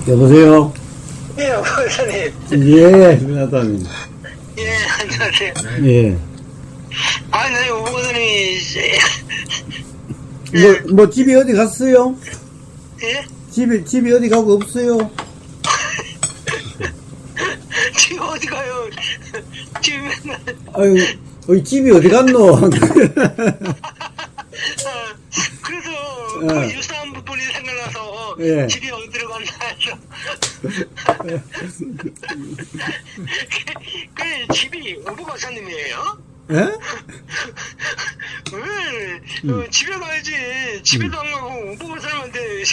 여보세요? 예, 목사님. 예, 민하다님. 예, 안녕하세요. 예. 아니, 네, 목사님이, 뭐, 집이 어디 갔어요? 예? 집이 어디 가고 없어요? 지금 어디 가요? 지금 맨날, 아유, 집이 어디 갔노? 그래서, 예. 그 유사한 부분이 생각나서, 예. 집이 어디로 갔나 해서. 그 집이 우부박사님이에요? 예? 왜, 집에 가야지. 집에도 안 가고 우부박사님한테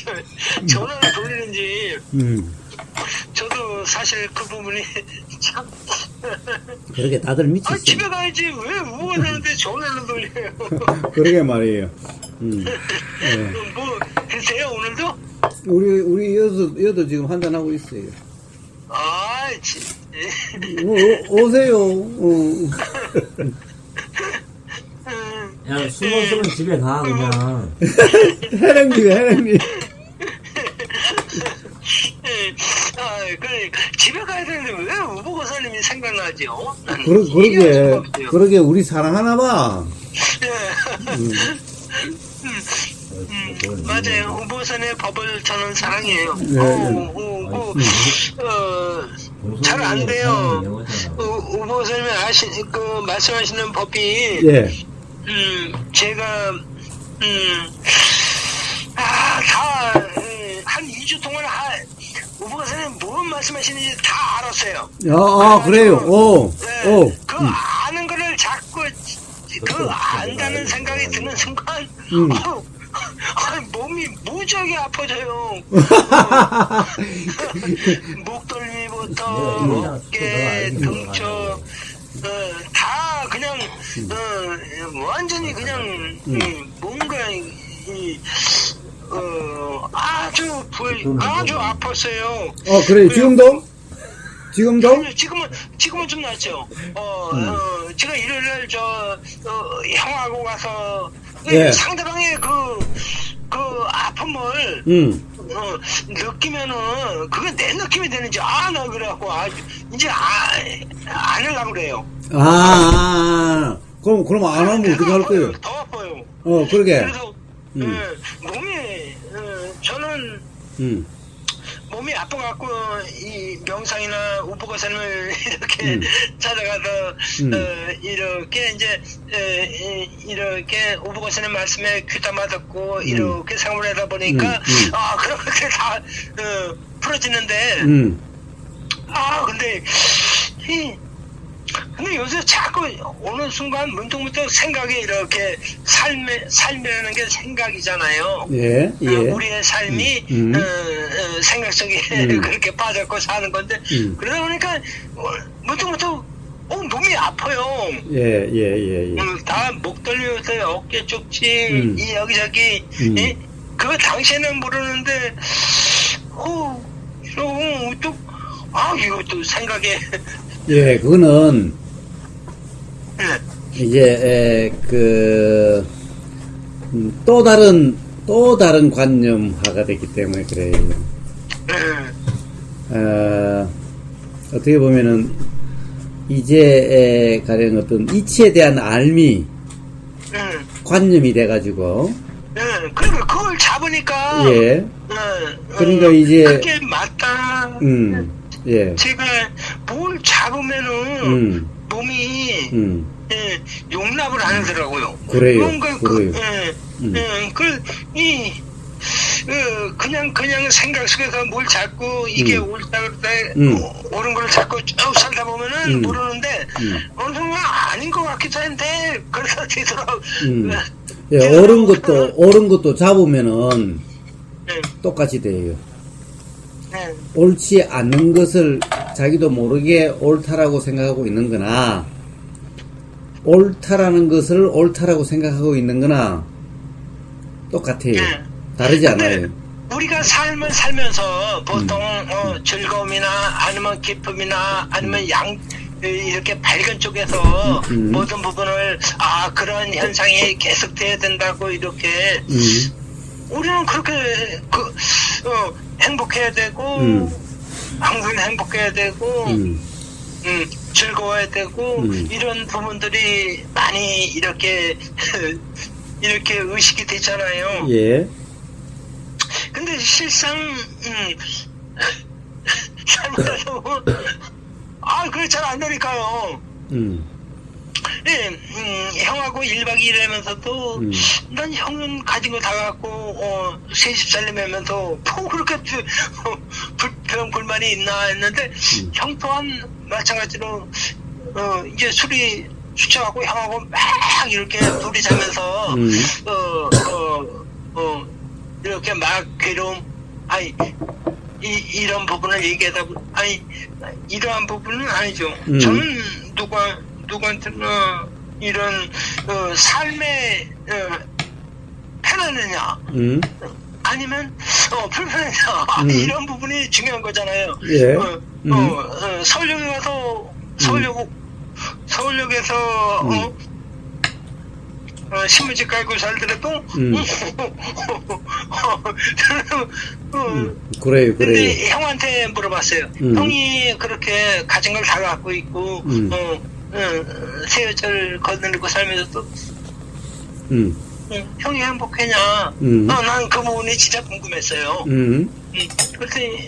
전화를 돌리는지. 저도 사실 그 부분이 참. 그러게 다들 미쳤어. 아, 집에 가야지. 왜 우부박사님한테 전화를 돌려요? 그러게 말이에요. 예. 뭐, 드세요, 오늘도? 우리 여도 지금 한잔하고 있어요. 아, 오세요. 야, 술 먹으면 집에 가, 그냥. 해령님. 아, 그래, 집에 가야 되는데 왜 우부고사님이 생각나죠? 그러게, 우리 사랑하나 봐. 맞아요. 우부고사님의 법을 저는 사랑해요. 잘 안 돼요. 우부고사님이 말씀하시는 법이, 예. 제가, 한 2주 동안 우부고사님 뭔 말씀하시는지 다 알았어요. 그래요. 네, 그 아는 거를 자꾸 그 안다는 생각이 드는 순간 몸이 무지하게 아파져요. 목덜미부터 어깨, 등쳐 다 그냥 완전히 그냥 뭔가 아주 아팠어요. 그래요. 지금도? 지금은 좀 낫죠. 제가 일요일날 형하고 가서, 예. 상대방의 그 아픔을, 느끼면은, 그게 내 느낌이 되는지, 나 그래갖고, 이제, 안 하려고 그래요. 그럼 안 하면 어떻게 할 거예요? 더 아파요. 그러게. 그래서, 몸이, 저는, 몸이 아파갖고 이 명상이나 우부거선을 이렇게 찾아가서 이렇게 이제 이렇게 우부거선의 말씀에 귀담아 듣고 이렇게 생활을 하다 보니까 그렇게 다 풀어지는데 근데 요새 자꾸 어느 순간 문득문득 생각이 이렇게 삶이라는 게 생각이잖아요. 예. 우리의 삶이 생각 속에 그렇게 빠졌고 사는 건데 그러다 보니까 문득문득 몸이 아파요. 예. 다 목덜미부터 어깨 쪽지 이 여기저기 그거 당시에는 모르는데 이것도 생각에 예, 그거는, 이제, 또 다른 관념화가 됐기 때문에 그래요. 어떻게 보면은, 이제, 가령 어떤 이치에 대한 알미, 관념이 돼가지고, 그러니까 그걸 잡으니까, 예. 그러니까 이제, 그게 맞다. 예. 제가 뭘 잡으면은 몸이 용납을 안 하더라고요. 그래요. 뭔가 그냥 생각 속에서 뭘 잡고 이게 옳다 그렇다 옳은 걸 잡고 쭉 살다 보면은 모르는데 어느 순간 아닌 것 같기도 한데 그러다 되더라고. 예, 옳은 것도 잡으면은 똑같이 돼요. 옳지 않는 것을 자기도 모르게 옳다라고 생각하고 있는 거나 옳다라는 것을 옳다라고 생각하고 있는 거나 똑같아요. 다르지 않아요. 우리가 삶을 살면서 보통 즐거움이나 아니면 기쁨이나 아니면 이렇게 밝은 쪽에서 모든 부분을 그런 현상이 계속돼야 된다고 이렇게 우리는 그렇게 행복해야 되고, 항상 행복해야 되고, 즐거워야 되고, 이런 부분들이 많이 이렇게 의식이 되잖아요. 예. 근데 실상, 잘못해서, 그게 잘 안 되니까요. 예, 형하고 1박 2일 하면서도, 난 형은 가진 거 다 갖고, 새 집 살림하면서, 뭐 그렇게, 그런 불만이 있나 했는데, 형 또한 마찬가지로, 이제 술이 취쳐갖고 형하고 막 이렇게 둘이 자면서, 이렇게 막 괴로움, 이런 부분을 얘기하다, 이러한 부분은 아니죠. 저는 누구한테나 이런 삶의 편안하냐 아니면 불편하냐 이런 부분이 중요한 거잖아요. 예. 서울역에 가서 서울역에서 신문지 깔고 살더라도 그래요. 근데 형한테 물어봤어요. 형이 그렇게 가진 걸 다 갖고 있고 새 여자를 거느리고 살면서도 형이 행복했냐? 난 그 부분이 진짜 궁금했어요. 그랬더니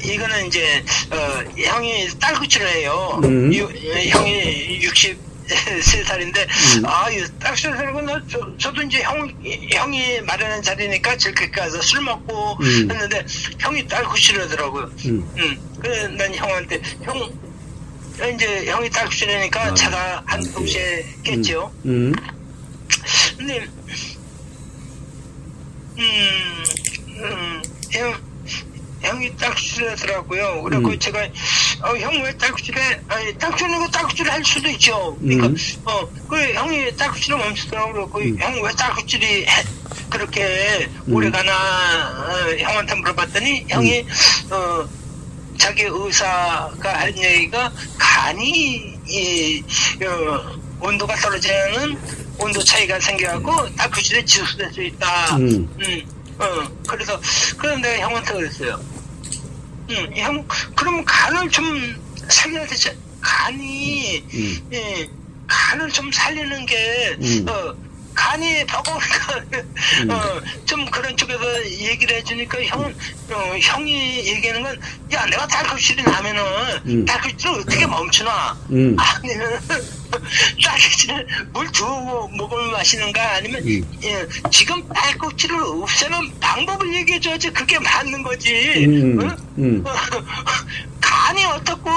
이거는 이제 형이 딸꾹질을 해요. 형이 63살인데 딸꾹질을 하는 건 저도 이제 형이 마련한 자리니까 저렇게 가서 술 먹고 했는데 형이 딸꾹질을 하더라고요. 그래 난 형한테 이제 형이 딸꾹질을 하니까 차가 한 동시에 깼죠. 근데 형이 딸꾹질을 하더라고요. 그래고 제가 형 왜 딸꾹질해? 딸꾹질하는 거 딸꾹질 할 수도 있죠. 그러니까 그래 형이 딸꾹질을 멈추더라고요. 형 왜 딸꾹질이 그렇게 오래가나 형한테 물어봤더니 형이 자기 의사가 한 얘기가 간이 온도가 떨어지는 온도 차이가 생겨갖고 딸꾹질에 치료될 수 있다. 그래서 내가 형한테 그랬어요. 형, 그럼 간을 좀 살려야 되지. 간이, 간을 좀 살리는 게, 간이 버거우니까, 좀 그런 쪽에서 얘기를 해주니까 형이 얘기하는 건, 야, 내가 딸꾹질이 나면은, 딸꾹질을 어떻게 멈추나? 아니면, 딸꾹질을 물 두 모금을 마시는가? 아니면, 지금 딸꾹질을 없애는 방법을 얘기해줘야지 그게 맞는 거지. 간이 어떻고,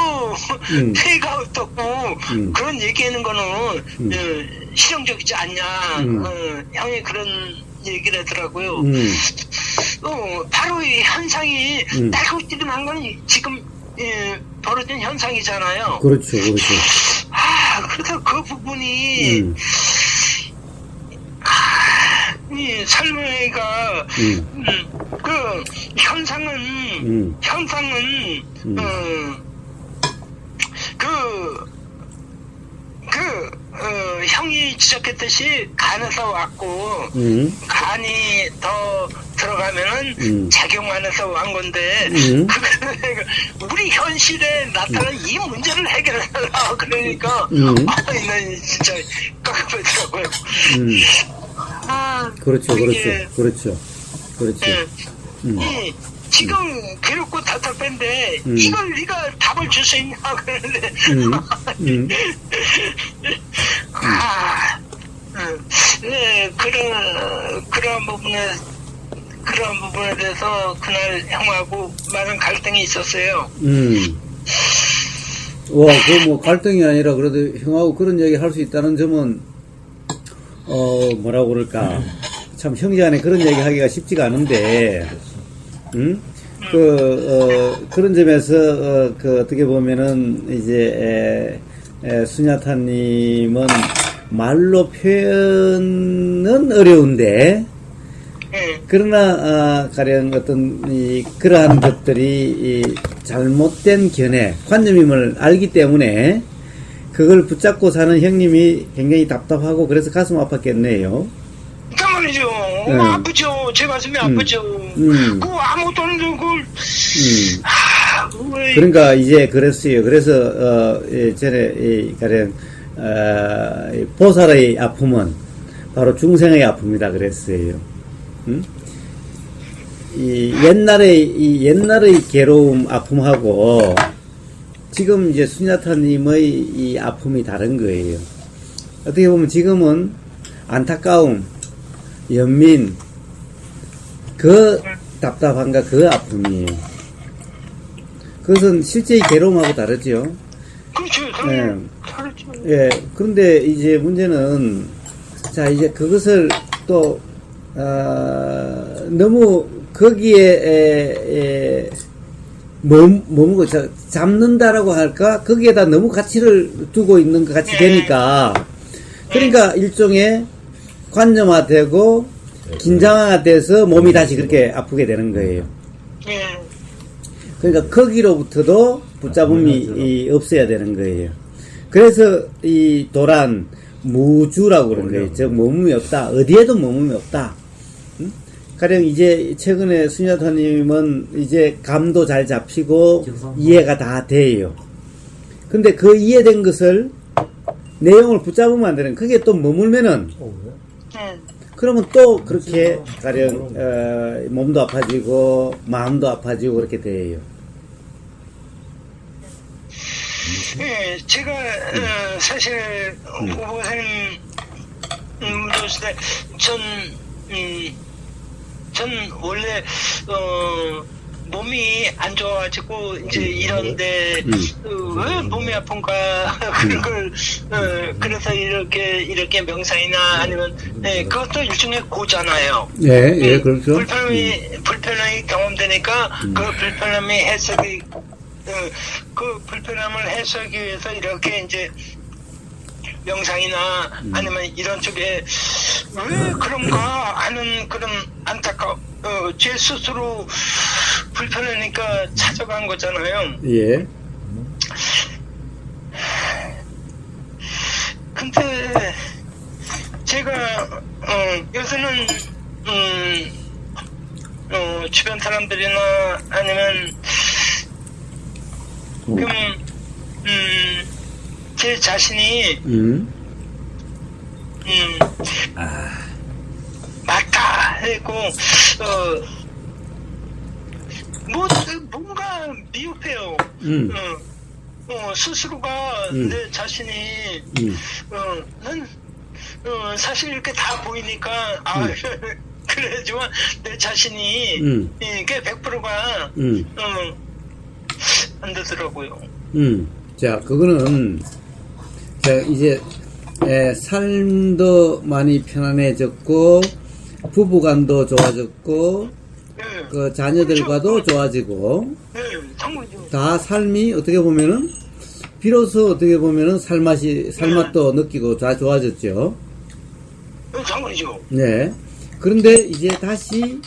폐가 어떻고, 그런 얘기하는 거는, 실용적이지 않냐, 형이 그런 얘기를 하더라고요. 바로 이 현상이, 딸꾹질이 난 건 지금, 벌어진 현상이잖아요. 그렇죠. 그래서 그 부분이, 이 설명회가, 그 현상은, 형이 지적했듯이 간에서 왔고, 간이 더 들어가면은 작용안에서 왔 건데, 우리 현실에 나타난 이 문제를 해결해달라. 그러니까, 난 진짜 깝깝하더라고요. 그렇죠. 지금 괴롭고 답답한데 이걸 네가 답을 줄 수 있냐 그러는데 그런 부분에 대해서 그날 형하고 많은 갈등이 있었어요. 갈등이 아니라 그래도 형하고 그런 얘기 할 수 있다는 점은 뭐라고 그럴까, 참 형제간에 그런 얘기 하기가 쉽지가 않은데, 그런 점에서, 어떻게 보면은, 이제, 수냐타님은 말로 표현은 어려운데, 그러나, 가령 그러한 것들이, 잘못된 견해, 관념임을 알기 때문에, 그걸 붙잡고 사는 형님이 굉장히 답답하고, 그래서 가슴 아팠겠네요. 그러면 장관이죠. 네. 아프죠. 제 가슴이 아프죠. 그 아무것도 없는데 그걸 그러니까 이제 그랬어요. 그래서 전에 가령 이 보살의 아픔은 바로 중생의 아픔이다 그랬어요. 이 옛날의 괴로움 아픔하고 지금 이제 수냐타님의 이 아픔이 다른 거예요. 어떻게 보면 지금은 안타까움, 연민, 그 답답함과 그 아픔이에요. 그것은 실제의 괴로움하고 다르죠. 그렇죠. 예. 다르죠. 예. 그런데 이제 문제는, 자, 이제 그것을 또, 너무 거기에, 잡는다라고 할까? 거기에다 너무 가치를 두고 있는 것 같이 되니까, 그러니까 일종의 관념화되고, 긴장화돼서 몸이 다시 그렇게 아프게 되는 거예요. 그러니까 거기로부터도 붙잡음이 없어야 되는 거예요. 그래서 이 도란, 무주라고 그런 거예요. 즉, 머물이 없다. 어디에도 머물이 없다. 가령 이제 최근에 수녀타님은 이제 감도 잘 잡히고 이해가 다 돼요. 근데 그 이해된 것을 내용을 붙잡으면 안 되는, 그게 또 머물면은 그러면 또 그렇게 가령 몸도 아파지고 마음도 아파지고 그렇게 돼요. 예, 제가 사실 오보사님 물었을 때 전 원래 몸이 안 좋아가지고 이제 이런데 왜 몸이 아픈가 그런 걸 그래서 이렇게 명상이나 아니면 그것도 일종의 고잖아요. 예, 그렇죠. 불편함이 경험되니까 그 불편함이 해석이 그 불편함을 해소하기 위해서 이렇게 이제 명상이나 아니면 이런 쪽에 왜 그런가 하는 그런 제 스스로 불편하니까 찾아간 거잖아요. 예. 근데 제가 요새는 주변 사람들이나 아니면 제 자신이 맞다 했고 뭔가 미흡해요. 스스로가 내 자신이 난 사실 이렇게 다 보이니까 그래야지만 내 자신이 이게 100%가 안 되더라고요. 자, 그거는, 자, 이제, 삶도 많이 편안해졌고, 부부간도 좋아졌고, 그 자녀들과도 좋아지고, 다 삶이 어떻게 보면은, 비로소 어떻게 보면은 살맛도 느끼고 다 좋아졌죠. 당연히죠. 네. 그런데 이제 다시,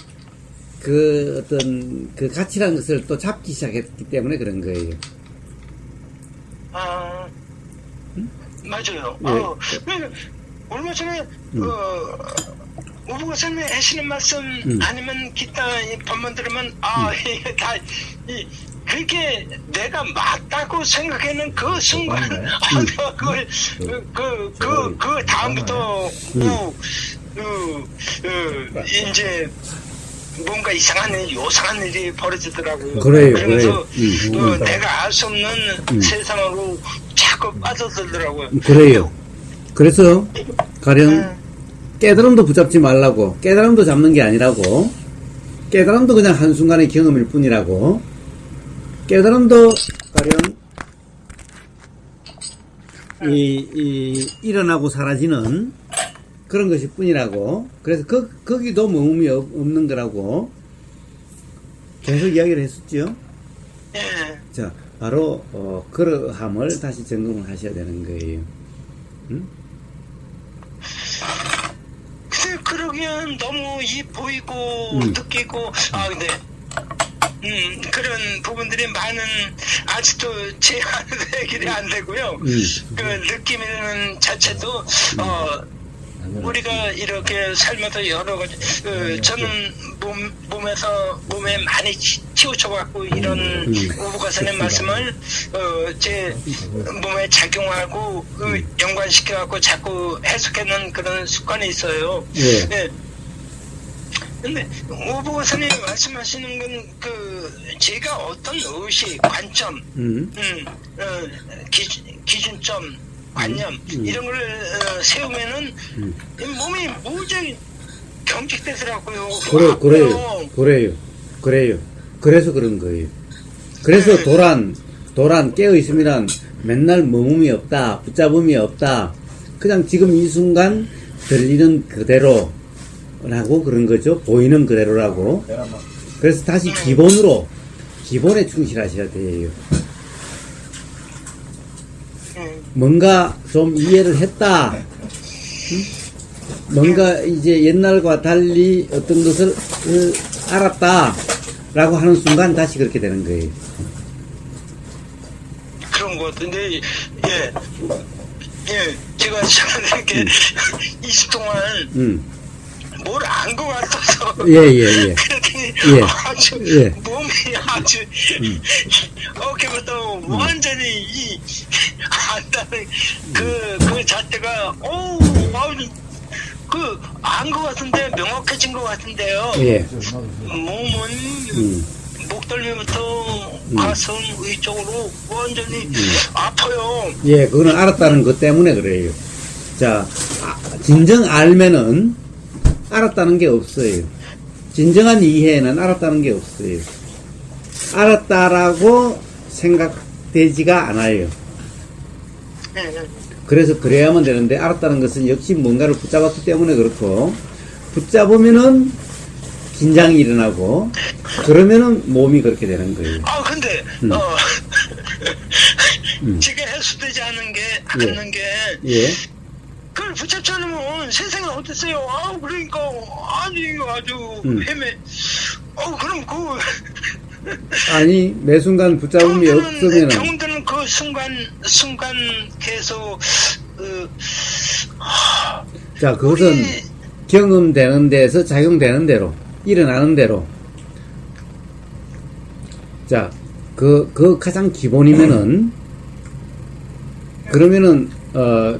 그 어떤, 그 가치라는 것을 또 잡기 시작했기 때문에 그런 거예요. 맞아요. 예. 얼마 전에 오부가선생님 하시는 말씀 아니면 기타 법만 들으면 이게 다 그렇게 내가 맞다고 생각하는 그 순간 내가 그 다음부터 이제 뭔가 요상한 일이 벌어지더라고요. 그래요, 그래서 그래요. 내가 알 수 없는 세상으로 자꾸 빠져들더라고요. 그래요. 그래서 가령 깨달음도 붙잡지 말라고, 깨달음도 잡는 게 아니라고, 깨달음도 그냥 한순간의 경험일 뿐이라고, 깨달음도 가령 일어나고 사라지는 그런 것일 뿐이라고. 그래서 거기도 머음이 없는 거라고 계속 이야기를 했었죠. 예. 자, 바로 그러함을 다시 점검을 하셔야 되는 거예요. 근데 그러기엔 너무 보이고 느끼고 근데 그런 부분들이 많은 아직도 제 안에 해결이 안 되고요. 그 느끼는 자체도 우리가 이렇게 살면서 여러 가지 저는 몸에 많이 치우쳐갖고 이런 오부가선의 말씀을 제 몸에 작용하고 연관시켜갖고 자꾸 해석하는 그런 습관이 있어요. 예. 네. 근데 오부가선이 말씀하시는 건 제가 어떤 의식, 관점, 기준점, 관념 이런 걸 세우면은 몸이 무지하게 경직되더라고요. 그래요. 그래서 그런 거예요. 그래서 도란 깨어 있으면 맨날 머금이 없다, 붙잡음이 없다. 그냥 지금 이 순간 들리는 그대로라고 그런 거죠. 보이는 그대로라고. 그래서 다시 기본에 충실하셔야 돼요. 뭔가 좀 이해를 했다. 뭔가 이제 옛날과 달리 어떤 것을 알았다. 라고 하는 순간 다시 그렇게 되는 거예요. 그런 것 같은데, 예. 제가 이렇게 20 동안 뭘 안 것 같아서. 예. 그랬더니 아주 몸이 아주 어깨부터 완전히 안다는 그 자체가 안 것 같은데 명확해진 것 같은데요. 예. 몸은 목덜미부터 가슴 위쪽으로 완전히 아파요. 예, 그거는 알았다는 것 때문에 그래요. 자, 진정 알면은 알았다는 게 없어요. 진정한 이해는 알았다는 게 없어요. 알았다라고 생각되지가 않아요. 그래서 그래야만 되는데 알았다는 것은 역시 뭔가를 붙잡았기 때문에 그렇고 붙잡으면은 긴장이 일어나고 그러면은 몸이 그렇게 되는 거예요. 근데 제가 해소되지 않는 게 그걸 붙잡지 않으면 세상에 어땠어요? 그러니까 아주 헤매. 그럼 아니 매 순간 붙잡음이 없으면은 경험되는 그 순간 계속 자 그것은 경험되는 데서 작용되는 대로 일어나는 대로 자 그 가장 기본이면은 그러면은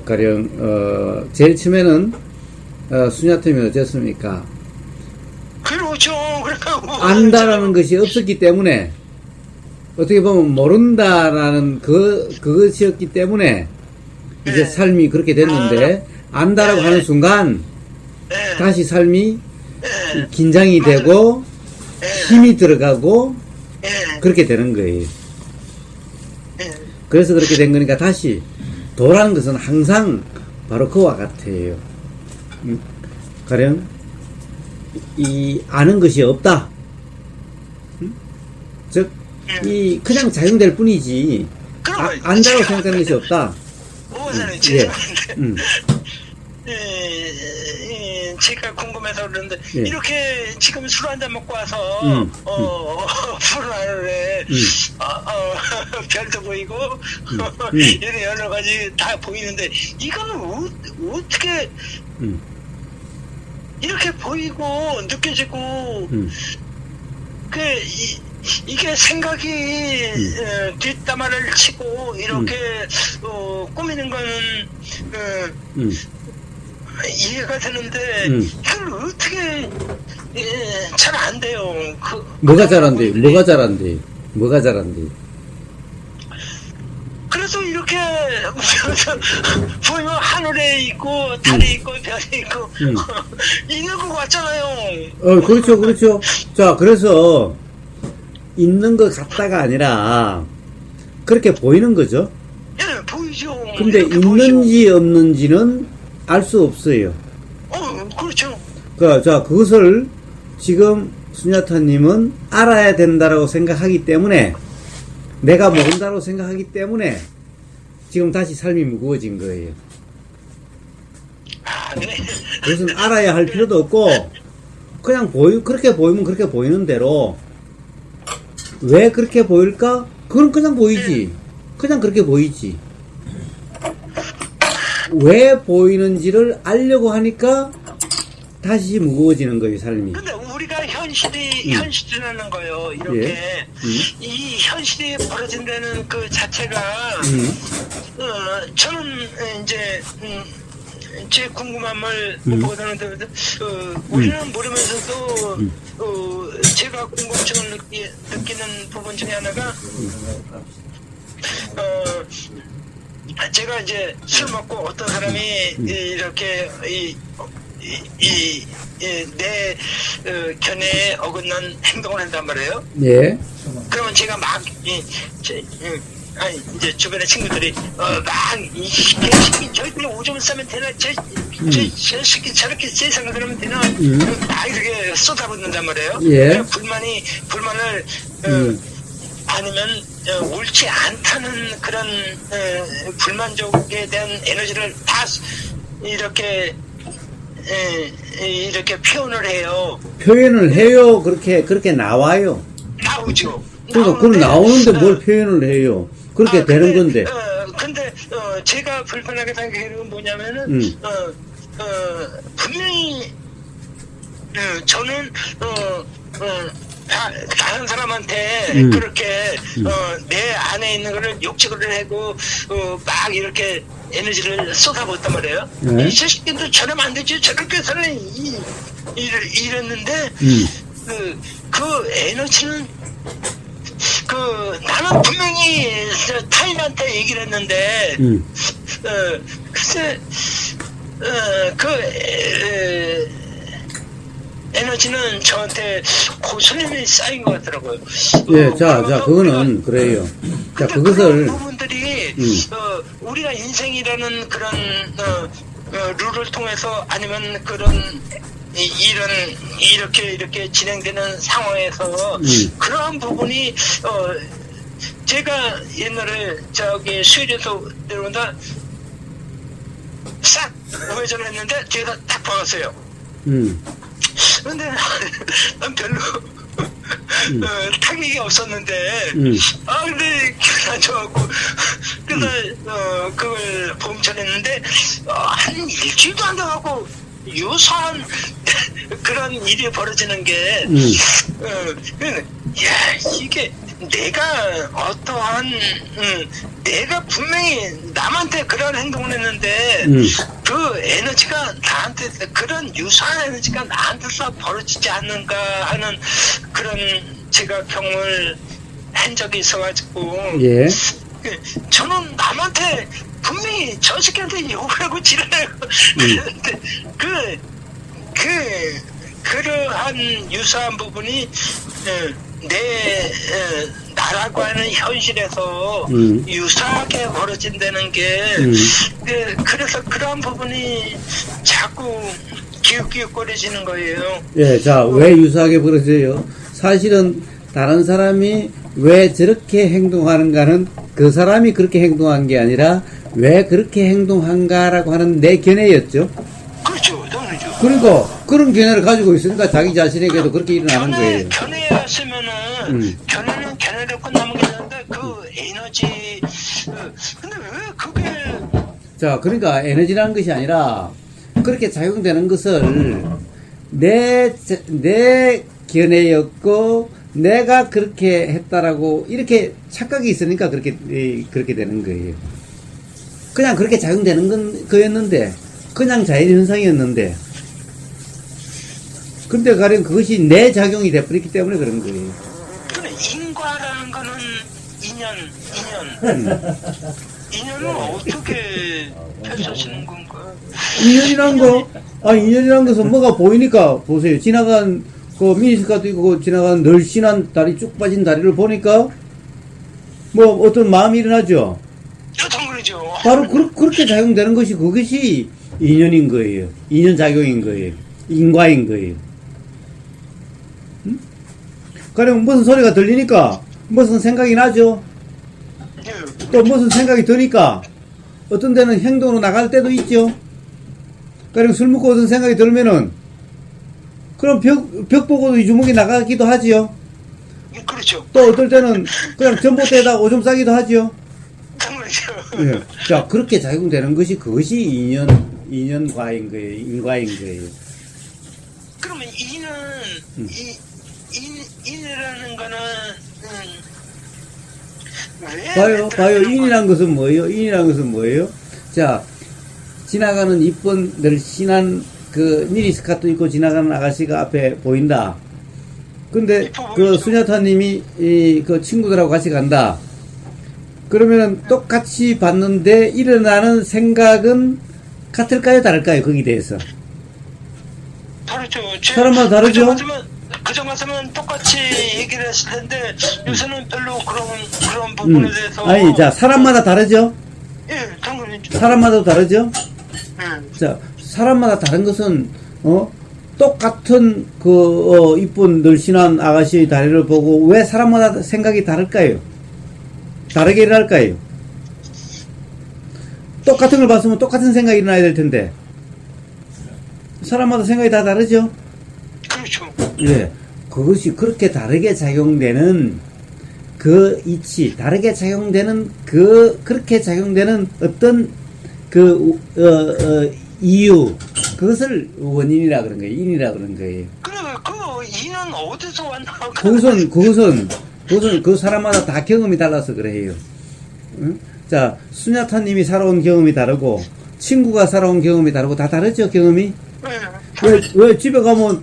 가령 제일 처음에는 수냐팀이 어쨌습니까? 그렇죠. 안다라는 것이 없었기 때문에 어떻게 보면 모른다라는 그것이었기 때문에 이제 삶이 그렇게 됐는데 안다라고 하는 순간 다시 삶이 긴장이 되고 힘이 들어가고 그렇게 되는 거예요. 그래서 그렇게 된 거니까 다시 도라는 것은 항상 바로 그와 같아요. 가령 이 아는 것이 없다. 즉 이 그냥 작용될 뿐이지 안다고 생각하는 것이 없다. 제가 궁금해서 그러는데 이렇게 지금 술 한잔 먹고 와서 푸른 하늘에 별도 보이고 이런 여러 가지 다 보이는데 이거는 어떻게 이렇게 보이고 느껴지고 이게 생각이 뒷담화를 치고 이렇게 꾸미는 거는 이해가 되는데 이걸 어떻게 잘 안 돼요. 뭐가 잘 안 돼요? 뭐가 잘 안 돼요? 그래서 이렇게 보면 하늘에 있고 달이 있고 별이 있고 있는 것 같잖아요. 그렇죠. 자, 그래서 있는 것 같다가 아니라 그렇게 보이는 거죠. 예, 보이죠. 근데 있는지 없는지는 알 수 없어요. 그렇죠. 자, 그것을 지금 수냐타님은 알아야 된다라고 생각하기 때문에 내가 모른다고 생각하기 때문에 지금 다시 삶이 무거워진 거예요. 네. 그것은 알아야 할 필요도 없고 그냥 그렇게 보이면 그렇게 보이는 대로 왜 그렇게 보일까? 그건 그냥 보이지. 그냥 그렇게 보이지. 왜 보이는지를 알려고 하니까 다시 무거워지는 거예요, 삶이. 근데 우리가 현실이라는 거요. 이렇게 예. 이 현실이 벌어진다는 그 자체가 저는 이제 제 궁금함을 보다는데 우리는 모르면서도 제가 궁금증을 느끼는 부분 중에 하나가 제가 이제 술 먹고 어떤 사람이 이렇게 내 견해에 어긋난 행동을 한단 말이에요. 예. 그러면 제가 막 이제 주변의 친구들이 막 이 새끼 저희들이 오줌을 싸면 되나 저 새끼 저렇게 세상을 그러면 되나 막 이렇게 쏟아붓는단 말이에요. 예. 불만을 아니면 옳지 않다는 그런 불만족에 대한 에너지를 다 이렇게 표현을 해요. 표현을 해요. 그렇게 나와요. 나오죠. 그러니까 그걸 나오는데 뭘 표현을 해요. 그렇게 되는 건데. 근데 제가 불편하게 생각하는 건 뭐냐면은 분명히 저는 다른 사람한테 그렇게 내 안에 있는 거를 욕적을 하고 막 이렇게 에너지를 쏟아붓단 말이에요. 네. 이 자식들도 저러면 안 되지 저렇게 살아 이랬는데 그 에너지는 나는 분명히 타인한테 얘기를 했는데 글쎄 에너지는 저한테 고스란히 쌓인 것 같더라고요. 예, 자, 그거는 그래요. 자, 그것을 그런 부분들이 우리가 인생이라는 그런 룰을 통해서 아니면 그런 이렇게 진행되는 상황에서 그러한 부분이 제가 옛날에 저기 수일에서 내려온다 싹 우회전을 했는데 제가 딱 박았어요. 근데 난 별로 타격이 없었는데 근데 기분 안 좋아갖고 그래서 그걸 보험처리했는데 한 일주일도 안 돼갖고 유사한 그런 일이 벌어지는 게 이게 내가 어떠한 내가 분명히 남한테 그런 행동을 했는데 그 에너지가 나한테 그런 유사한 에너지가 나한테서 벌어지지 않는가 하는 그런 제가 경험을 한 적이 있어가지고 예. 저는 남한테 분명히 저 새끼한테 욕을 하고 지랄하고 그런데 그러한 유사한 부분이 나라고 하는 현실에서 유사하게 벌어진다는 게 그래서 그러한 부분이 자꾸 기웃기웃거려지는 거예요. 예, 자, 왜 유사하게 벌어져요? 사실은 다른 사람이 왜 저렇게 행동하는가는 그 사람이 그렇게 행동한 게 아니라 왜 그렇게 행동한가라고 하는 내 견해였죠. 그렇죠, 당연히죠. 그러니까 그런 견해를 가지고 있으니까 자기 자신에게도 그렇게 일어나는 거예요. 견해였으면은 견해는 견해로 끝나면 괜찮은데 그 에너지 근데 왜 그게 자, 그러니까 에너지라는 것이 아니라 그렇게 작용되는 것을 내 견해였고 내가 그렇게 했다라고 이렇게 착각이 있으니까 그렇게 되는 거예요. 그냥 그렇게 작용되는 거였는데 그냥 자연현상이었는데 근데 가령 그것이 내 작용이 돼버렸기 때문에 그런 거예요. 근데 인과라는 거는 인연은 어떻게 펼쳐지는 건가? 인연이란 것은 뭐가 보이니까 보세요. 지나간 그 미니스카도 있고 지나간 널씬한 다리 쭉 빠진 다리를 보니까 뭐 어떤 마음이 일어나죠. 당연히죠. 바로 그렇게 작용되는 것이 그것이 인연인 거예요. 인연작용인 거예요. 인과인 거예요. 가령 무슨 소리가 들리니까 무슨 생각이 나죠. 또 무슨 생각이 드니까 어떤 데는 행동으로 나갈 때도 있죠. 가령 술 먹고 어떤 생각이 들면은 그럼 벽 보고도 이 주먹이 나가기도 하지요. 그렇죠. 또 어떨 때는 그냥 전봇대에다 오줌 싸기도 하지요. 당연히죠. 예. 자, 그렇게 작용되는 것이 그것이 인연과인 거예요. 인과인 거예요. 그러면 인이라는 거는 왜 봐요. 인이란 것은 뭐예요? 인이란 것은 뭐예요? 자, 지나가는 이쁜 늘씬한 그 미니스카트 입고 지나가는 아가씨가 앞에 보인다. 근데 그 수냐타님이 그 친구들하고 같이 간다. 그러면은 똑같이 봤는데 일어나는 생각은 같을까요? 다를까요? 거기에 대해서. 다르죠. 사람마다 다르죠? 그전 같으면 똑같이 얘기를 했을 텐데 요새는 별로 그런 부분에 대해서 아니, 자, 사람마다 다르죠? 예, 당연히 사람마다 다르죠? 예. 자, 사람마다 다른 것은, 똑같은 이쁜 늘씬한 아가씨의 다리를 보고 왜 사람마다 생각이 다를까요? 다르게 일어날까요? 똑같은 걸 봤으면 똑같은 생각이 일어나야 될 텐데. 사람마다 생각이 다 다르죠? 그렇죠. 예. 그것이 그렇게 다르게 작용되는 그 이치, 다르게 작용되는 그렇게 작용되는 어떤 이유, 그것을 원인이라 그런 거예요. 인이라 그런 거예요. 그 이는 어디서 왔나? 그것은 그 사람마다 다 경험이 달라서 그래요. 응? 자, 수냐타님이 살아온 경험이 다르고, 친구가 살아온 경험이 다르고, 다 다르죠, 경험이? 왜 집에 가면,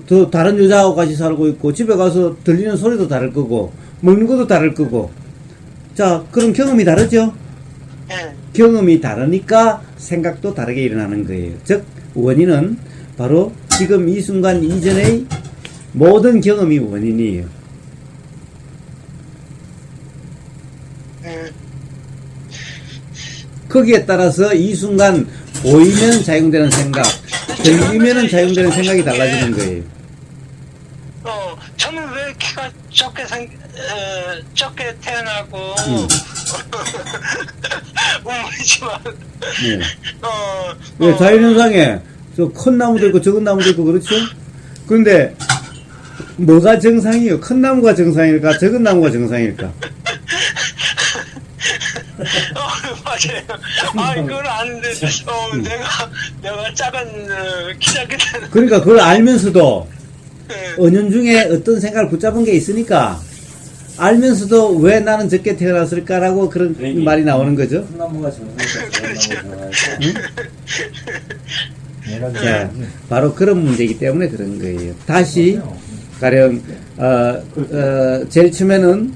더 다른 여자하고 같이 살고 있고, 집에 가서 들리는 소리도 다를 거고, 먹는 것도 다를 거고. 자, 그럼 경험이 다르죠? 예. 경험이 다르니까 생각도 다르게 일어나는 거예요. 즉, 원인은 바로 지금 이 순간 이전의 모든 경험이 원인이에요. 거기에 따라서 이 순간 보이면 작용되는 생각, 들리면은 작용되는 생각이 달라지는 거예요. 저는 왜 키가 적게 태어나고, 우물지만, 네. 네, 자연현상에 저 큰 나무도 있고 적은 나무도 있고 그렇죠? 그런데 뭐가 정상이에요? 큰 나무가 정상일까? 적은 나무가 정상일까? 맞아요. 그걸 아는데, 내가 키 작게 되는. 그러니까 그걸 알면서도 은연중에 어떤 생각을 붙잡은 게 있으니까 알면서도 왜 나는 적게 태어났을까라고 그런 말이 나오는 거죠. 큰 나무가 정상이니까 작은 나무가 정상이니까. 자, 바로 그런 문제이기 때문에 그런 거예요. 다시 가령 제일 처음에는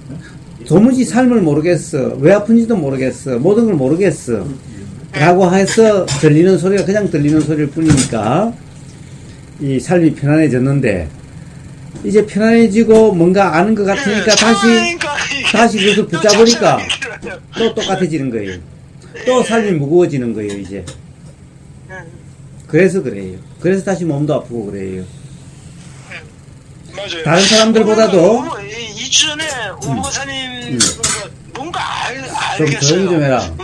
도무지 삶을 모르겠어, 왜 아픈지도 모르겠어, 모든 걸 모르겠어 라고 해서 들리는 소리가 그냥 들리는 소리일 뿐이니까 이 삶이 편안해졌는데, 이제 편안해지고 뭔가 아는 것 같으니까 다시 그것을 붙잡으니까 또 똑같아지는 거예요. 또 삶이 무거워지는 거예요, 이제. 그래서 그래요. 그래서 다시 몸도 아프고 그래요. 맞아요. 다른 사람들보다도 이전에 오목사님 뭔가 좀 알겠어요. 조용히 좀 해라.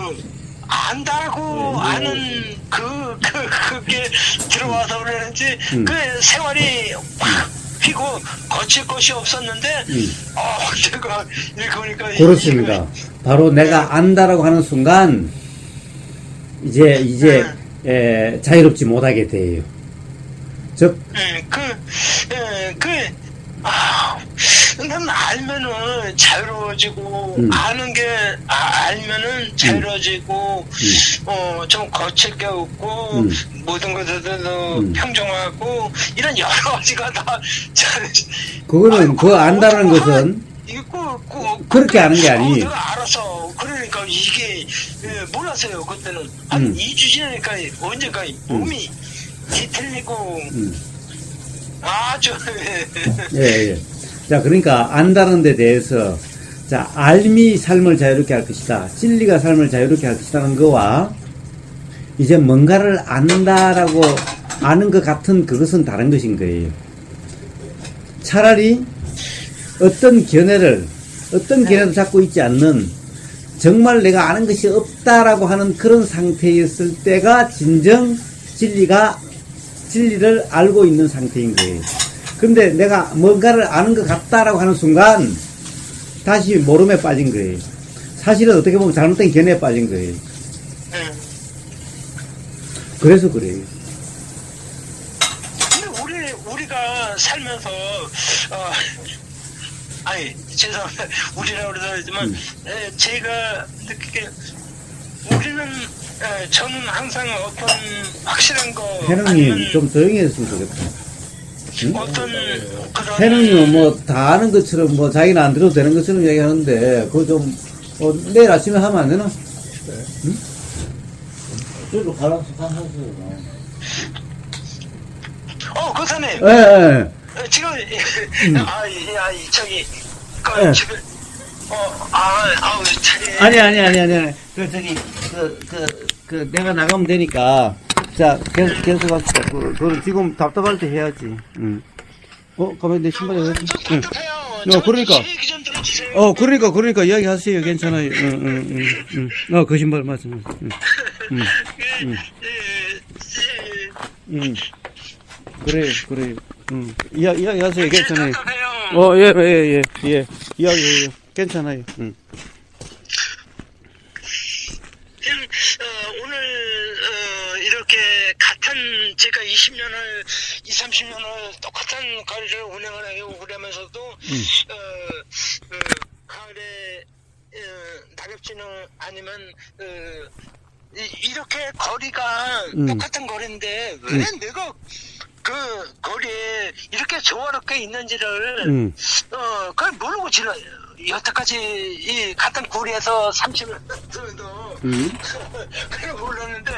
안다고 아는 그게 들어와서 그러는지 그 생활이 확 피고 거칠 것이 없었는데 제가 읽으니까 그렇습니다. 바로 내가 안다라고 하는 순간 이제 자유롭지 못하게 돼요. 즉 난 알면은 자유로워지고 아는 게 알면은 자유로워지고 좀 거칠 게 없고 모든 것들도 평정하고 이런 여러 가지가 다 그거는 그 안다라는 것은 그렇게 아는 게 아니에요. 내가 알아서 그러니까 이게 몰랐어요. 그때는 한 2주 지나니까 언젠가 몸이 뒤틀리고 아주 예. 자, 그러니까 안다는 데 대해서, 자, 알미 삶을 자유롭게 할 것이다, 진리가 삶을 자유롭게 할 것이다는 거와 이제 뭔가를 안다라고 아는 것 같은 그것은 다른 것인 거예요. 차라리 어떤 견해도 잡고 있지 않는, 정말 내가 아는 것이 없다라고 하는 그런 상태였을 때가 진정 진리를 알고 있는 상태인 거예요. 근데 내가 뭔가를 아는 것 같다라고 하는 순간 다시 모름에 빠진 거예요. 사실은 어떻게 보면 잘못된 견해에 빠진 거예요. 예. 그래서 그래요. 근데 우리가 살면서, 아니, 죄송합니다. 우리라고 그러지만, 제가 느끼기에, 우리는, 저는 항상 어떤 확실한 거. 해능님, 아니면 좀 조용히 했으면 좋겠다. 응? 어떤 그런. 해능님은 뭐, 다 아는 것처럼, 뭐, 자기는 안 들어도 되는 것처럼 얘기하는데, 그거 좀, 내일 아침에 하면 안 되나? 응? 저도 가랑수 하세요. 고사님. 예, 예. 지금, 저기, 예. 지금, 저기. 아니. 내가 나가면 되니까. 자, 계속 합시다. 그거는 지금 답답할 때 해야지. 응. 가만히 내 신발이 어디 있지? 좀 답답해요. 그러니까. 제 얘기 좀 들어주세요. 그러니까, 이야기 하세요. 괜찮아요. 그 신발 맞아. 그래요. 이야기 하세요. 괜찮아요. 답답해요. 이야기해요. 괜찮아요. 오늘 이렇게 같은 제가 20년을 30년을 똑같은 거리를 운행을 해요. 그러면서도 가을에 낙엽지는 아니면 이렇게 거리가 똑같은 거리인데 왜 내가 그 거리에 이렇게 조화롭게 있는지를 그걸 모르고 지나 여태까지 이 같은 거리에서 30년 정도 그걸 몰랐는데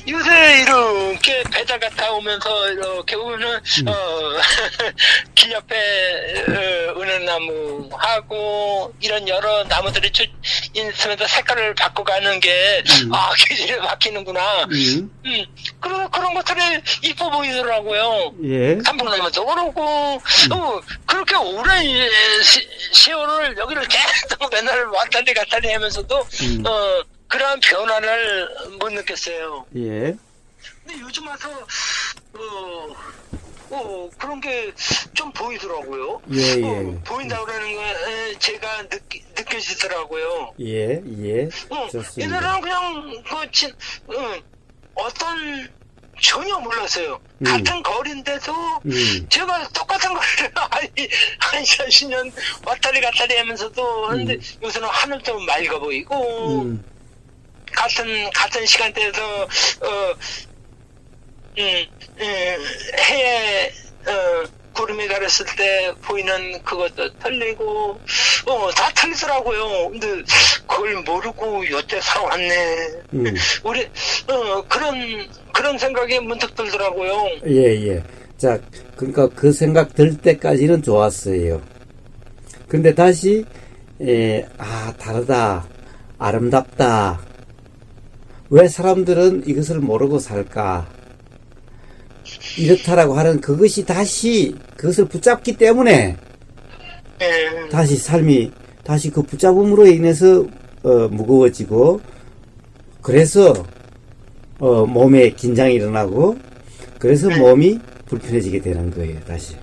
요새 이렇게 배달 갔다 오면서 이렇게 오면은 길 옆에 은행나무 하고 이런 여러 나무들이 있으면서 색깔을 바꿔가는 게 계절에 바뀌는구나. 그런 것들이 이뻐 보이더라고요. 예. 삼풍나무도 그러고 그렇게 오랜 세월을 여기를 계속 맨날 왔다리 갔다리 하면서도 그러한 변화를 못 느꼈어요. 예. 근데 요즘 와서 그런 게 좀 보이더라고요. 예. 보인다고 그러는 거 제가 느껴지더라고요. 예. 좋습니다. 얘들은 그냥 어떤 전혀 몰랐어요. 같은 거리인데도 제가 똑같은 거리를 한 30년 왔다리 갔다리 하면서도 하는데 요새는 하늘도 맑아 보이고 같은 시간대에서 해에 구름이 가렸을 때 보이는 그것도 틀리고 다 틀리더라고요. 근데 그걸 모르고 여태 살아왔네. 우리 그런 생각이 문득 들더라고요. 예. 자, 그러니까 그 생각 들 때까지는 좋았어요. 근데 다시 다르다, 아름답다. 왜 사람들은 이것을 모르고 살까? 이렇다라고 하는 그것이 다시 그것을 붙잡기 때문에 다시 삶이 다시 그 붙잡음으로 인해서 무거워지고 그래서 몸에 긴장이 일어나고 그래서 몸이 불편해지게 되는 거예요. 다시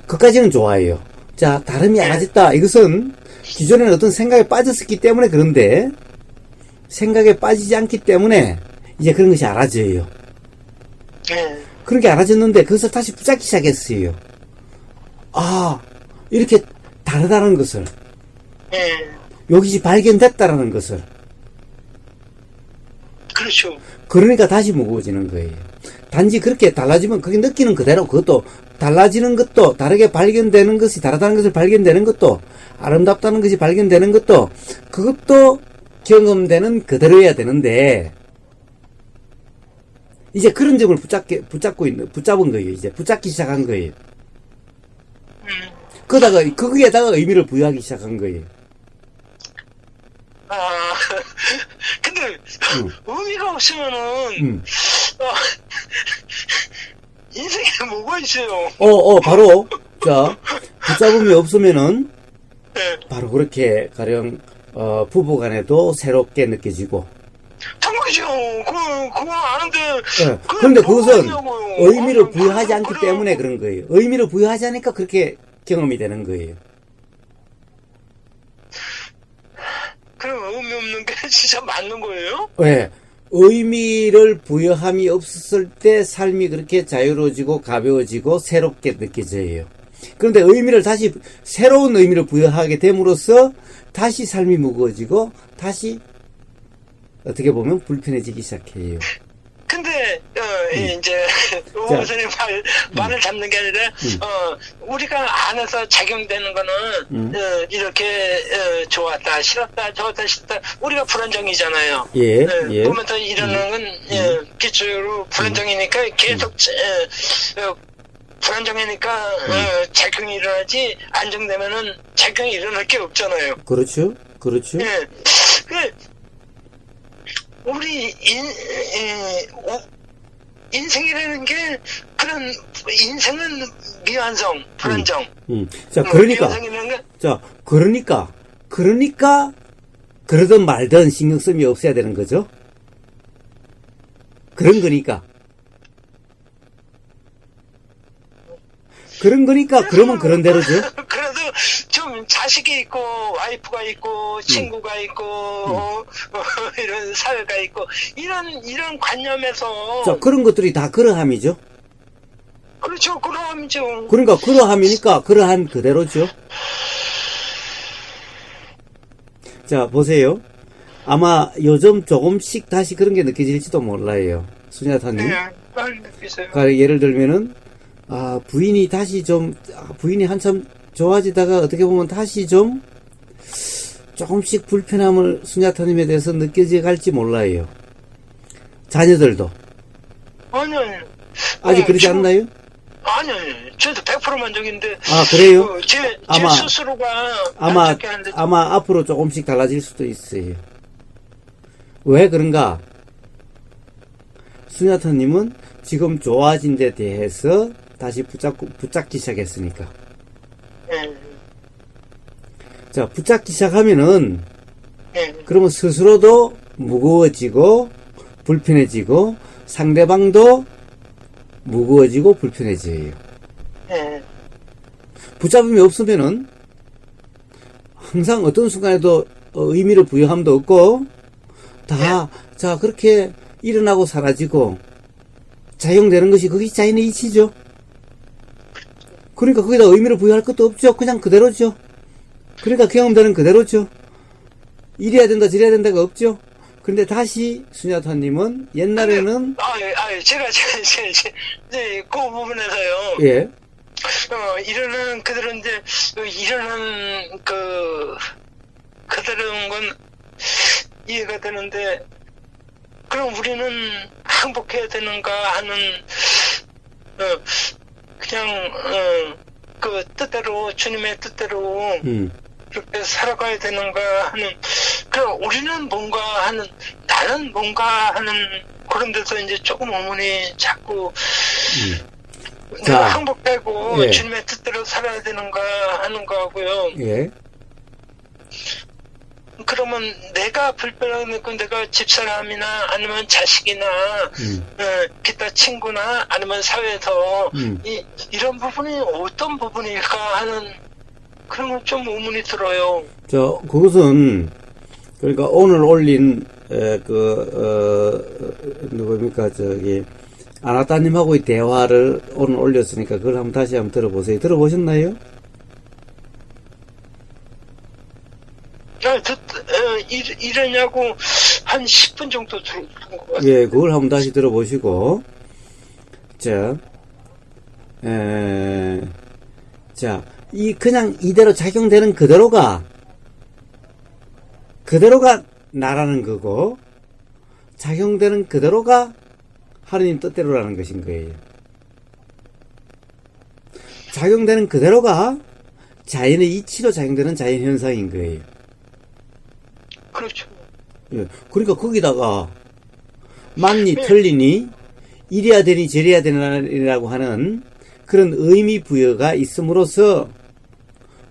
그까지는 좋아요. 자, 다름이 알아졌다. 이것은 기존에는 어떤 생각에 빠졌었기 때문에 그런데 생각에 빠지지 않기 때문에 이제 그런 것이 알아져요. 그런 게 알아졌는데 그것을 다시 붙잡기 시작했어요. 이렇게 다르다는 것을 여기서 발견됐다라는 것을 그렇죠. 그러니까 다시 무거워지는 거예요. 단지 그렇게 달라지면 그게 느끼는 그대로 그것도 달라지는 것도 다르게 발견되는 것이 다르다는 것을 발견되는 것도 아름답다는 것이 발견되는 것도 그것도 경험되는 그대로여야 되는데 이제 그런 점을 붙잡은 거예요. 이제 붙잡기 시작한 거예요. 거기에다가 의미를 부여하기 시작한 거예요. 근데 의미가 없으면은 인생에 뭐가 있어요? 바로 자 붙잡음이 없으면은 바로 그렇게 가령 부부간에도 새롭게 느껴지고. 당연히죠. 그거 아는데. 그런데 그것은 의미를 부여하지 않기 때문에 그런 거예요. 의미를 부여하지 않으니까 그렇게 경험이 되는 거예요. 그럼 의미 없는 게 진짜 맞는 거예요? 왜? 의미를 부여함이 없었을 때 삶이 그렇게 자유로워지고 가벼워지고 새롭게 느껴져요. 그런데 의미를 다시 새로운 의미를 부여하게 됨으로써 다시 삶이 무거워지고 다시 어떻게 보면 불편해지기 시작해요. 근데 이제 오 선생님 말을 잡는 게 아니라 우리가 안에서 작용되는 거는 이렇게 좋았다 싫었다 좋았다 싫다 우리가 불안정이잖아요. 예, 예. 보면서 일어나는 건 기초로 불안정이니까 계속 불안정이니까 작용이 일어나지 안정되면은 작용이 일어날 게 없잖아요. 그렇죠, 그렇죠. 예. 우리 인생이라는 게 그런 인생은 미완성, 불안정. 자, 그러니까 미완성이라는 자, 그러니까 그러든 말든 신경 쓰이 없어야 되는 거죠. 그런 거니까. 그러면 그런 대로죠. 그래도 좀 자식이 있고 와이프가 있고 친구가 있고 이런 사회가 있고 이런 관념에서 자, 그런 것들이 다 그러함이죠. 그렇죠. 그러함이죠. 그러니까 그러함이니까 그러한 그대로죠. 자, 보세요. 아마 요즘 조금씩 다시 그런 게 느껴질지도 몰라요. 수냐타님. 네, 빨리 느끼세요. 그러니까 예를 들면은 부인이 다시 부인이 한참 좋아지다가 어떻게 보면 다시 조금씩 불편함을 수냐타님에 대해서 느껴져 갈지 몰라요. 자녀들도. 아니요. 아직 그러지 않나요? 아니요. 저도 100% 만족인데. 그래요? 제 스스로가 아마 앞으로 조금씩 달라질 수도 있어요. 왜 그런가? 수냐타님은 지금 좋아진 데 대해서 다시 붙잡기 시작했으니까. 자, 붙잡기 시작하면은, 그러면 스스로도 무거워지고, 불편해지고, 상대방도 무거워지고, 불편해져요. 붙잡음이 없으면은, 항상 어떤 순간에도 의미를 부여함도 없고, 자, 그렇게 일어나고 사라지고, 작용되는 것이 그것이 자연의 이치죠. 그러니까 거기다 의미를 부여할 것도 없죠. 그냥 그대로죠. 그러니까 경험되는 그대로죠. 이래야 된다 저래야 된다가 없죠. 그런데 다시 수냐타님은 옛날에는 제가 이제 그 부분에서요. 예. 일어나는 그대로 이제 일어나는 그대로인 건 이해가 되는데 그럼 우리는 행복해야 되는가 하는 그냥 그 뜻대로 주님의 뜻대로 그렇게 살아가야 되는가 하는 그럼 우리는 뭔가 하는 나는 뭔가 하는 그런 데서 이제 조금 의문이 자꾸 내가 행복하고 예. 주님의 뜻대로 살아야 되는가 하는 거하고요. 예. 그러면 내가 불편하게 느끼고 내가 집사람이나 아니면 자식이나 기타 친구나 아니면 사회에서 이런 부분이 어떤 부분일까 하는 그런 건 좀 의문이 들어요. 그것은 그러니까 오늘 올린 누굽니까 아나따님하고의 대화를 오늘 올렸으니까 그걸 한번 다시 한번 들어보세요. 들어보셨나요? 이러냐고 한 10분 정도 들은 것 같아요. 예, 그걸 한번 다시 들어보시고, 그냥 이대로 작용되는 그대로가 나라는 거고, 작용되는 그대로가 하느님 뜻대로라는 것인 거예요. 작용되는 그대로가 자연의 이치로 작용되는 자연 현상인 거예요. 그렇죠. 예, 그러니까 거기다가 맞니 틀리니 이래야 되니 저래야 되니라고 하는 그런 의미 부여가 있음으로써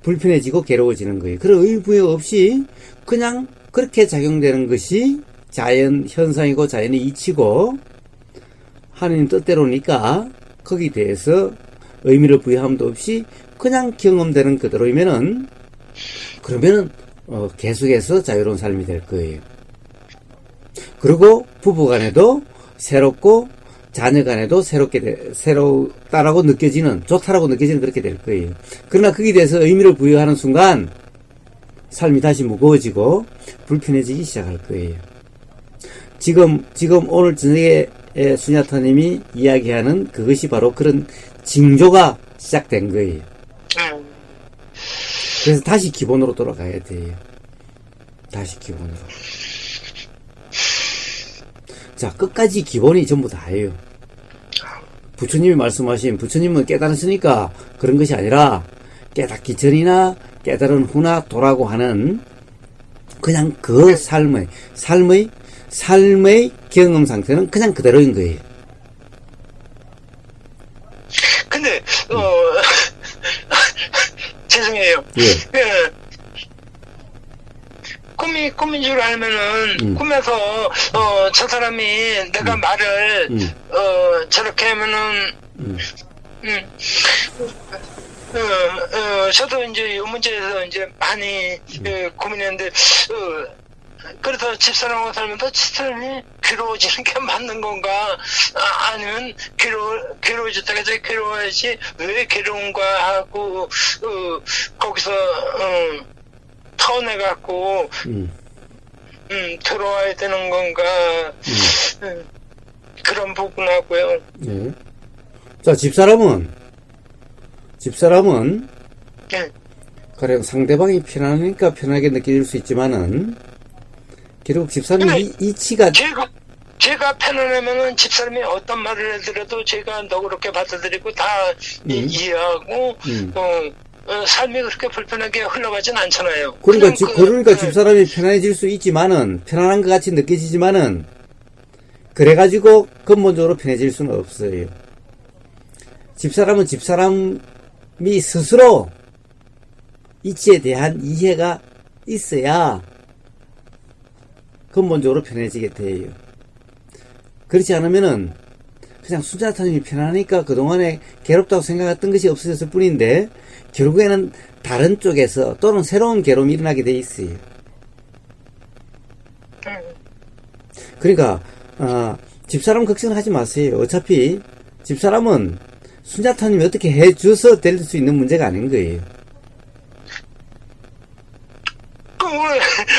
불편해지고 괴로워지는 거예요. 그런 의미 부여 없이 그냥 그렇게 작용되는 것이 자연 현상이고 자연의 이치고 하느님 뜻대로니까 거기에 대해서 의미를 부여함도 없이 그냥 경험되는 그대로이면은 그러면은 계속해서 자유로운 삶이 될 거예요. 그리고 부부 간에도 새롭고 자녀 간에도 새롭다라고 느껴지는, 좋다라고 느껴지는 그렇게 될 거예요. 그러나 거기에 대해서 의미를 부여하는 순간 삶이 다시 무거워지고 불편해지기 시작할 거예요. 지금 오늘 저녁에 수냐타님이 이야기하는 그것이 바로 그런 징조가 시작된 거예요. 그래서 다시 기본으로 돌아가야 돼요. 다시 기본으로. 자, 끝까지 기본이 전부 다예요. 부처님이 말씀하신, 부처님은 깨달았으니까 그런 것이 아니라 깨닫기 전이나 깨달은 후나 도라고 하는 그냥 그 삶의 경험 상태는 그냥 그대로인 거예요. 근데 죄송해요. 예. 꿈인 줄 알면은 꿈에서 저 사람이 내가 말을 저렇게 하면은 저도 이제 이 문제에서 이제 많이 고민했는데 그래서 집사람하고 살면서 집사람이 괴로워지는 게 맞는 건가? 아니면 괴로워졌다가 해서 괴로워야지 왜 괴로운가 하고 거기서 터내갖고 들어와야 되는 건가? 그런 부분하고요. 네. 자, 집사람은 네. 가령 상대방이 편하니까 편하게 느껴질 수 있지만은 결국 집사람이 이치가 제가 편안하면은 집사람이 어떤 말을 해드려도 제가 너그럽게 받아들이고 다 이해하고 삶이 그렇게 불편하게 흘러가진 않잖아요. 그러니까 집사람이 편안해질 수 있지만은 편안한 것 같이 느껴지지만은 그래가지고 근본적으로 편해질 수는 없어요. 집사람은 집사람이 스스로 이치에 대한 이해가 있어야 근본적으로 편해지게 돼요. 그렇지 않으면은 그냥 수자타님이 편하니까 그동안에 괴롭다고 생각했던 것이 없어졌을 뿐인데 결국에는 다른 쪽에서 또는 새로운 괴로움이 일어나게 돼 있어요. 그러니까 집사람 걱정하지 마세요. 어차피 집사람은 수자타님이 어떻게 해줘서 될 수 있는 문제가 아닌 거예요.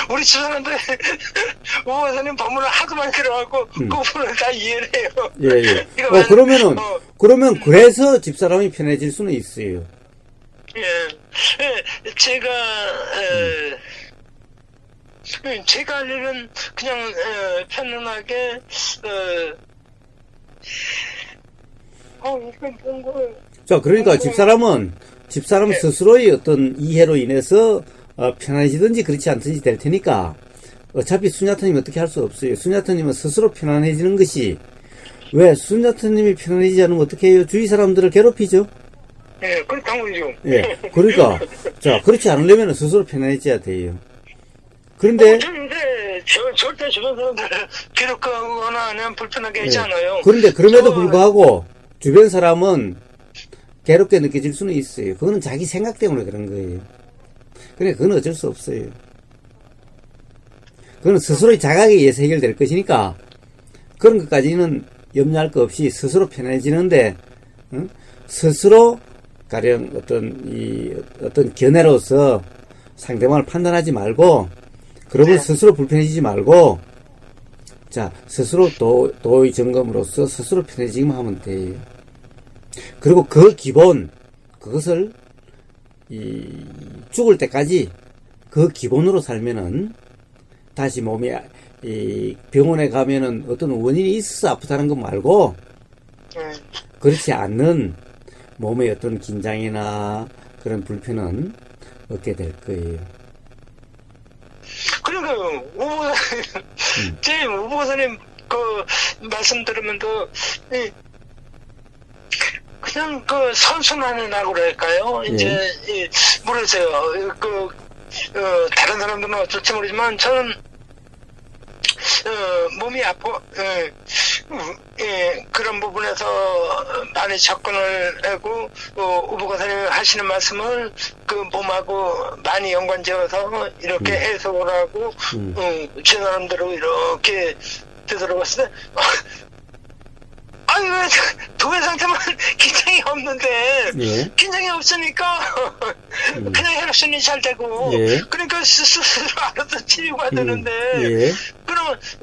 우리 집사람들 오바사님 법문을 하도 많이 들어갖고 그 부분을 다 이해를 해요. 예. 그러면 그래서 집사람이 편해질 수는 있어요. 예. 제가 할 일은 그냥 편안하게 이건 뭔가. 자, 그러니까 집사람 스스로의 어떤 이해로 인해서 편안해지든지 그렇지 않든지 될 테니까 어차피 수냐타님이 어떻게 할 수 없어요. 수냐타님은 스스로 편안해지는 것이, 왜 수냐타님이 편안해지지 않으면 어떻게 해요? 주위 사람들을 괴롭히죠. 예, 그렇다는 거죠. 예, 그러니까 자, 그렇지 않으려면 스스로 편안해져야 돼요. 그런데 절대 주변 사람들 괴롭거나 아니면 불편하게 하지 않아요. 그런데 그럼에도 불구하고 주변 사람은 괴롭게 느껴질 수는 있어요. 그거는 자기 생각 때문에 그런 거예요. 그러니까 그건 어쩔 수 없어요. 그건 스스로의 자각에 의해서 해결될 것이니까 그런 것까지는 염려할 거 없이 스스로 편해지는데, 스스로 가령 어떤 견해로서 상대방을 판단하지 말고, 그러면 스스로 불편해지지 말고, 자, 스스로 도의 점검으로서 스스로 편해지기만 하면 돼요. 그리고 그 기본, 그것을 죽을 때까지 그 기본으로 살면은 다시 몸이 병원에 가면은 어떤 원인이 있어서 아프다는 것 말고 그렇지 않는 몸의 어떤 긴장이나 그런 불편은 얻게 될 거예요. 그러니까요. 우보사님 그 말씀 들으면 또 그냥 선순환이라고 그럴까요? 이제 모르겠어요. 다른 사람들은 어쩔지 모르지만 저는 몸이 아파 그런 부분에서 많이 접근을 하고, 우보가사님 하시는 말씀을 그 몸하고 많이 연관지어서 이렇게 해석을 하고, 제 나름대로 이렇게 되돌아봤을 때, 아니, 왜 도회상태만 긴장이 없는데, 예. 긴장이 없으니까, 그냥 혈액순이 잘 되고, 예. 그러니까 스스로 알아서 치료가 되는데, 예.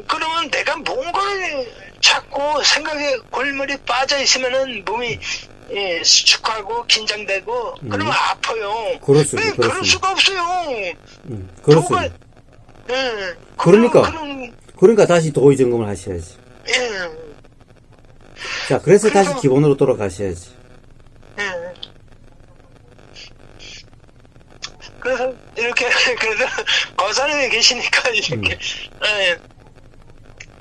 그러면 내가 뭔가를 자꾸 생각에 골머리 빠져 있으면은 몸이 수축하고 긴장되고, 그러면 아파요. 그렇습니다. 왜 그럴 그렇습니다. 수가 없어요. 그렇습니다. 그러니까 다시 도의 점검을 하셔야지. 예. 자, 그래서 다시 그래서- 기본으로 돌아가셔야지. 그래서 이렇게 그래서 거산에 계시니까 이렇게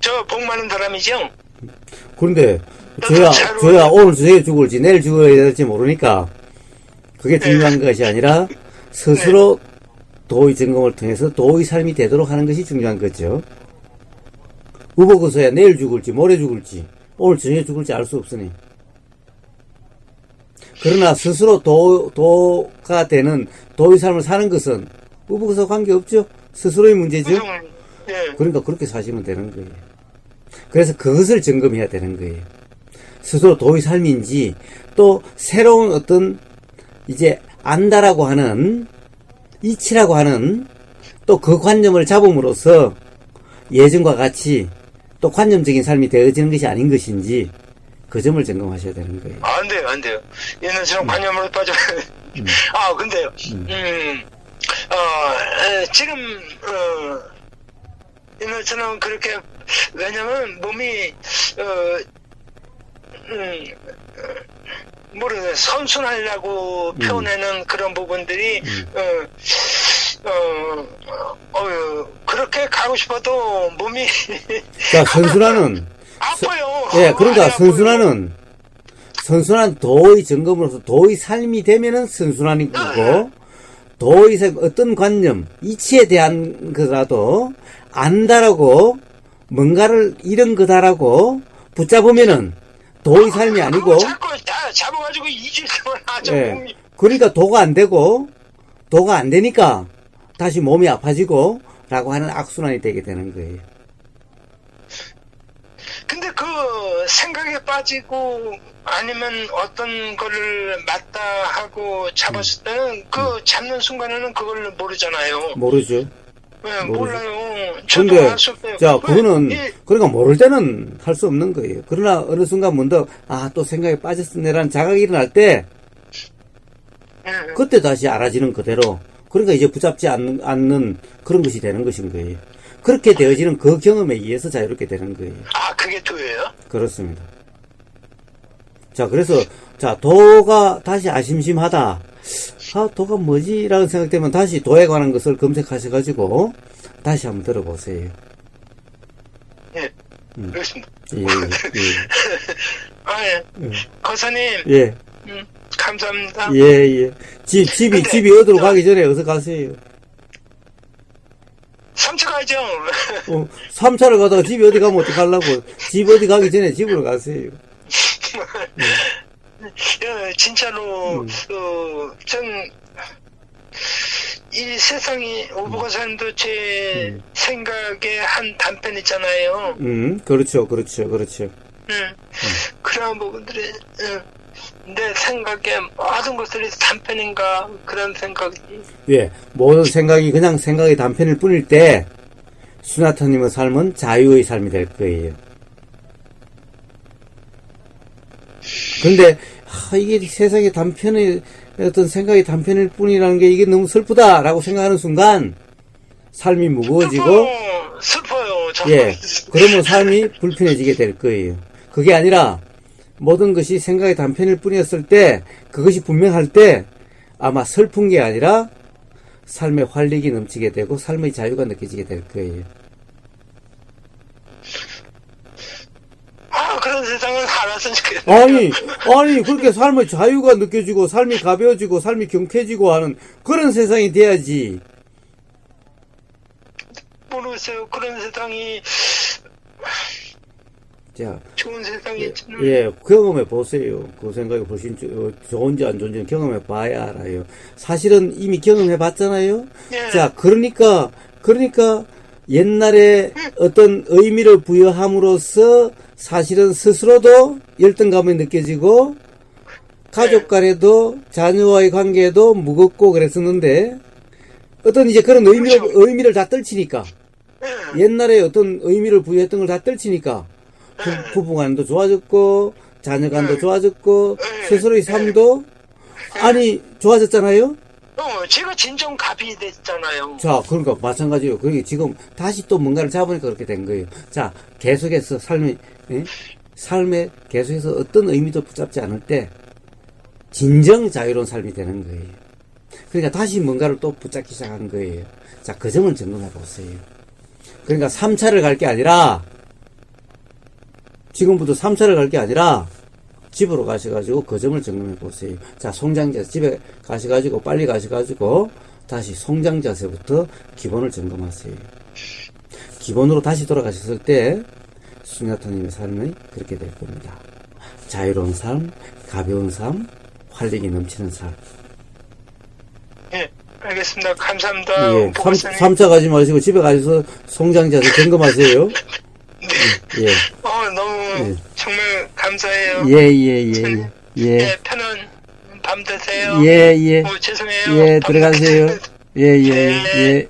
저 복 많은 사람이죠. 그런데 잘 저야 오늘 저녁에 죽을지 내일 죽어야 될지 모르니까 그게 중요한 것이 아니라 스스로 도의 점검을 통해서 도의 삶이 되도록 하는 것이 중요한 거죠. 우보고서야 내일 죽을지 모레 죽을지 오늘 저녁에 죽을지 알 수 없으니. 그러나 스스로 도가 되는 도의 삶을 사는 것은 우보고서 관계없죠. 스스로의 문제죠. 그러니까 그렇게 사시면 되는 거예요. 그래서 그것을 점검해야 되는 거예요. 스스로 도의 삶인지 또 새로운 어떤 이제 안다라고 하는 이치라고 하는 또 그 관념을 잡음으로써 예전과 같이 또 관념적인 삶이 되어지는 것이 아닌 것인지 그 점을 점검하셔야 되는 거예요. 안 돼요, 안 돼요. 옛날처럼 관념으로 빠져. 근데요. 지금 옛날처럼 그렇게 왜냐면 몸이 모르겠어요. 선순환이라고 표현하는 그런 부분들이 그렇게 가고 싶어도 몸이 자, 선순환은 아파요. 예, 그러니까 많이 아파요. 선순환 도의 점검으로서 도의 삶이 되면은 선순환인 거고, 도의 삶, 어떤 관념, 이치에 대한 거라도 안다라고, 뭔가를 잃은 거다라고 붙잡으면은 도의 삶이 아니고, 자꾸 잡아가지고 2주일 동안 아주 예, 몸이. 그러니까 도가 안 되고, 도가 안 되니까 다시 몸이 아파지고, 라고 하는 악순환이 되게 되는 거예요. 근데 그 생각에 빠지고 아니면 어떤 거를 맞다 하고 잡았을 때는 그 잡는 순간에는 그걸 모르잖아요. 모르죠. 네, 모르죠. 몰라요. 저도 근데, 알 수 없어요. 자, 그거는, 예, 그러니까 모를 때는 할 수 없는 거예요. 그러나 어느 순간 문득, 또 생각에 빠졌었네라는 자각이 일어날 때, 그때 다시 알아지는 그대로, 그러니까 이제 붙잡지 않는 그런 것이 되는 것인 거예요. 그렇게 되어지는 그 경험에 의해서 자유롭게 되는 거예요. 그게 도예요? 그렇습니다. 자, 그래서, 자, 도가 다시 아심심하다. 도가 뭐지? 라는 생각되면 다시 도에 관한 것을 검색하셔가지고, 다시 한번 들어보세요. 예, 그렇습니다. 예. 거사님, 예. 감사합니다. 예. 집이 어디로 가기 전에 어서 가세요. 3차 가야죠. 3차를 가다가 집이 어디 가면 어떡하려고. 집 어디 가기 전에 집으로 가세요. 진짜로, 이 세상이, 오보가사님도 제 생각의 한 단편 있잖아요. 그렇죠. 그런 부분들이, 내 생각에 모든 것들이 단편인가, 그런 생각이. 예, 모든 생각이 그냥 생각의 단편일 뿐일 때, 수나타님의 삶은 자유의 삶이 될 거예요. 근데, 이게 세상의 단편의, 어떤 생각의 단편일 뿐이라는 게 이게 너무 슬프다라고 생각하는 순간, 삶이 무거워지고, 슬퍼요. 예, 그러면 삶이 불편해지게 될 거예요. 그게 아니라, 모든 것이 생각의 단편일 뿐이었을 때, 그것이 분명할 때, 아마 슬픈 게 아니라, 삶의 활력이 넘치게 되고, 삶의 자유가 느껴지게 될 거예요. 그런 세상을 알았으면 좋겠어요. 아니, 그렇게 삶의 자유가 느껴지고, 삶이 가벼워지고, 삶이 경쾌해지고 하는 그런 세상이 돼야지. 모르겠어요. 그런 세상이 자, 좋은 세상이잖아. 예, 경험해 보세요. 그 생각이 훨씬 좋은지 안 좋은지 경험해 봐야 알아요. 사실은 이미 경험해 봤잖아요. 예. 자, 그러니까 옛날에 어떤 의미를 부여함으로써 사실은 스스로도 열등감이 느껴지고 가족 간에도 자녀와의 관계도 무겁고 그랬었는데 어떤 이제 그런 의미를 다 떨치니까 옛날에 어떤 의미를 부여했던 걸 다 떨치니까 부부간도 좋아졌고 자녀간도 좋아졌고 스스로의 삶도 아니 좋아졌잖아요. 제가 진정 갑이 됐잖아요. 자, 그러니까 마찬가지예요. 그게 지금 다시 또 뭔가를 잡으니까 그렇게 된 거예요. 자, 계속해서 삶에 계속해서 어떤 의미도 붙잡지 않을 때 진정 자유로운 삶이 되는 거예요. 그러니까 다시 뭔가를 또 붙잡기 시작한 거예요. 자, 그 점을 점검해 보세요. 그러니까 3차를 갈 게 아니라 지금부터 3차를 갈 게 아니라 집으로 가셔가지고 그 점을 점검해 보세요. 자, 송장자세 집에 가셔가지고 빨리 가셔가지고 다시 송장자세부터 기본을 점검하세요. 기본으로 다시 돌아가셨을 때 수녀타님의 삶이 그렇게 될 겁니다. 자유로운 삶, 가벼운 삶, 활력이 넘치는 삶. 예, 알겠습니다. 감사합니다. 예, 3차 가지 마시고 집에 가셔서 송장자세 점검하세요. 예. 너무 정말 감사해요. 예. 편한 밤 되세요. 예. 죄송해요. 예, 들어가세요. 예.